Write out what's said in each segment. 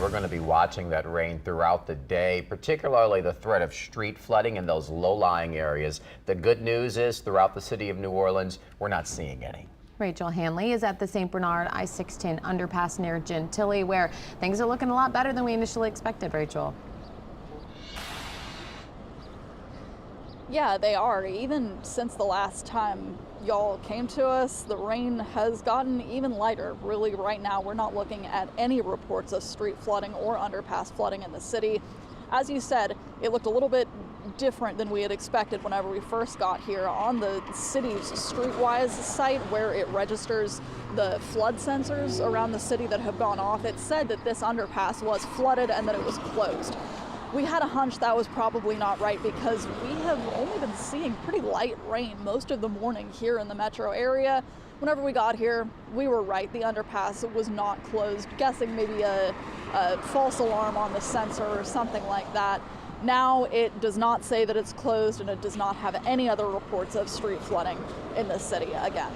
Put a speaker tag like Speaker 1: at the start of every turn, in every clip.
Speaker 1: we're going to be watching that rain throughout the day, particularly the threat of street flooding in those low-lying areas. The good news is throughout the city of New Orleans, we're not seeing any.
Speaker 2: Rachel Hanley is at the St. Bernard I-610 underpass near Gentilly, where things are looking a lot better than we initially expected, Rachel.
Speaker 3: Yeah, they are. Even since the last time y'all came to us, the rain has gotten even lighter. Really, right now, we're not looking at any reports of street flooding or underpass flooding in the city. As you said, it looked a little bit different than we had expected whenever we first got here. On the city's Streetwise site, where it registers the flood sensors around the city that have gone off, it said that this underpass was flooded and that it was closed. We had a hunch that was probably not right because we have only been seeing pretty light rain most of the morning here in the metro area. Whenever we got here, we were right. The underpass was not closed, guessing maybe a false alarm on the sensor or something like that. Now it does not say that it's closed, and it does not have any other reports of street flooding in the city again.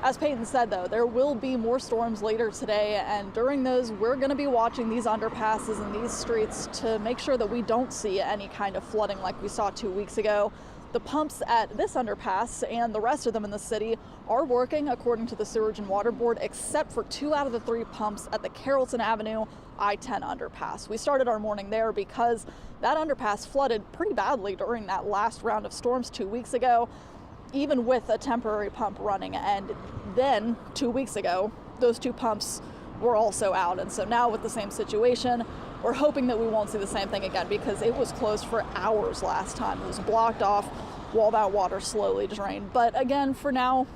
Speaker 3: As Peyton said, though, there will be more storms later today, and during those, we're going to be watching these underpasses and these streets to make sure that we don't see any kind of flooding like we saw 2 weeks ago. The pumps at this underpass and the rest of them in the city are working according to the Sewerage and Water Board, except for 2 out of the 3 pumps at the Carrollton Avenue I-10 underpass. We started our morning there because that underpass flooded pretty badly during that last round of storms 2 weeks ago, even with a temporary pump running. And then 2 weeks ago, those 2 pumps were also out. And so now with the same situation, we're hoping that we won't see the same thing again because it was closed for hours last time. It was blocked off while that water slowly drained. But again, for now,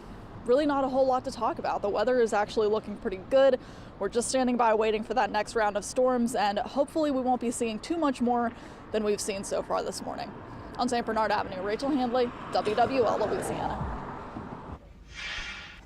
Speaker 3: really not a whole lot to talk about. The weather is actually looking pretty good. We're just standing by waiting for that next round of storms, and hopefully we won't be seeing too much more than we've seen so far this morning. On St. Bernard Avenue, Rachel Handley, WWL Louisiana.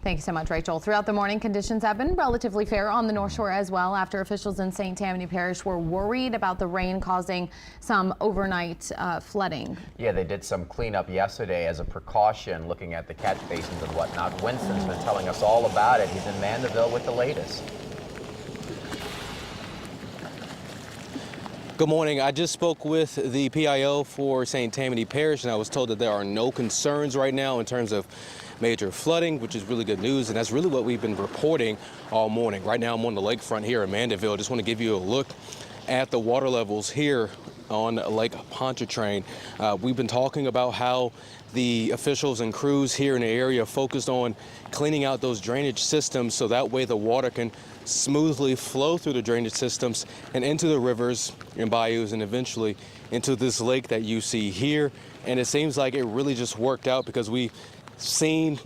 Speaker 2: Thank you so much, Rachel. Throughout the morning, conditions have been relatively fair on the North Shore as well, after officials in St. Tammany Parish were worried about the rain causing some overnight flooding.
Speaker 1: Yeah, they did some cleanup yesterday as a precaution, looking at the catch basins and whatnot. Winston's been telling us all about it. He's in Mandeville with the latest.
Speaker 4: Good morning. I just spoke with the PIO for St. Tammany Parish, and I was told that there are no concerns right now in terms of major flooding, which is really good news, and that's really what we've been reporting all morning. Right now I'm on the lakefront here in Mandeville. I just want to give you a look at the water levels here on Lake Pontchartrain. We've been talking about how the officials and crews here in the area focused on cleaning out those drainage systems so that way the water can smoothly flow through the drainage systems and into the rivers and bayous and eventually into this lake that you see here. And it seems like it really just worked out because we've seen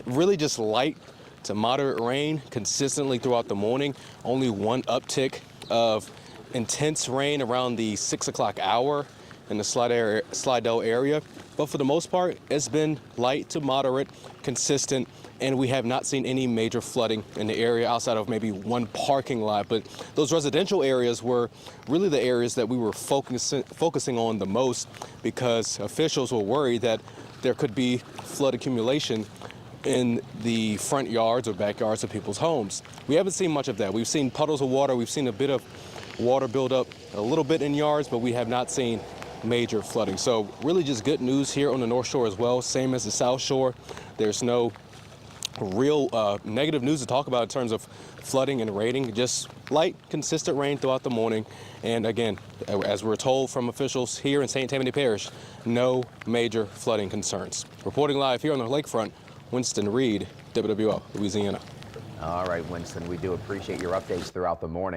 Speaker 4: really just light to moderate rain consistently throughout the morning. Only one uptick of intense rain around the 6 o'clock hour in the Slidell area. But for the most part, it's been light to moderate, consistent, and we have not seen any major flooding in the area outside of maybe one parking lot. But those residential areas were really the areas that we were focusing on the most because officials were worried that there could be flood accumulation in the front yards or backyards of people's homes. We haven't seen much of that. We've seen puddles of water. We've seen a bit of water build up a little bit in yards, but we have not seen major flooding. So really just good news here on the North Shore as well, same as the South Shore. There's no real negative news to talk about in terms of flooding and rain, just light, consistent rain throughout the morning. And again, as we're told from officials here in St. Tammany Parish, no major flooding concerns. Reporting live here on the lakefront, Winston Reed, WWL, Louisiana.
Speaker 1: All right, Winston, we do appreciate your updates throughout the morning.